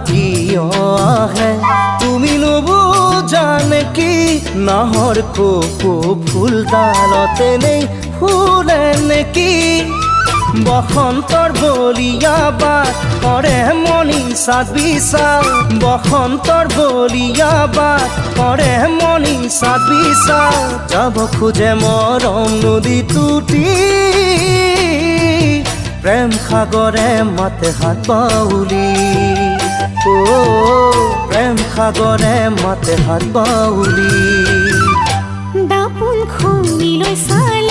কিয় আহে তুমি নুবুজা নেকি নাহৰ কপৌ ফুলডালতে নেই ফুলে নেকি বসন্তৰ বলিয়া বাট কৰে মনিষাত বিচাৰ বসন্তৰ বলিয়া বাট কৰে মনিষাত বিচাৰ যাব খোজে মৰম নদী তুতি প্ৰেম সাগৰে মাতে হাত বাউলি প্ৰেম সাগৰে মাতে হাত বাউলি দাপোন খুলি লৈ চাল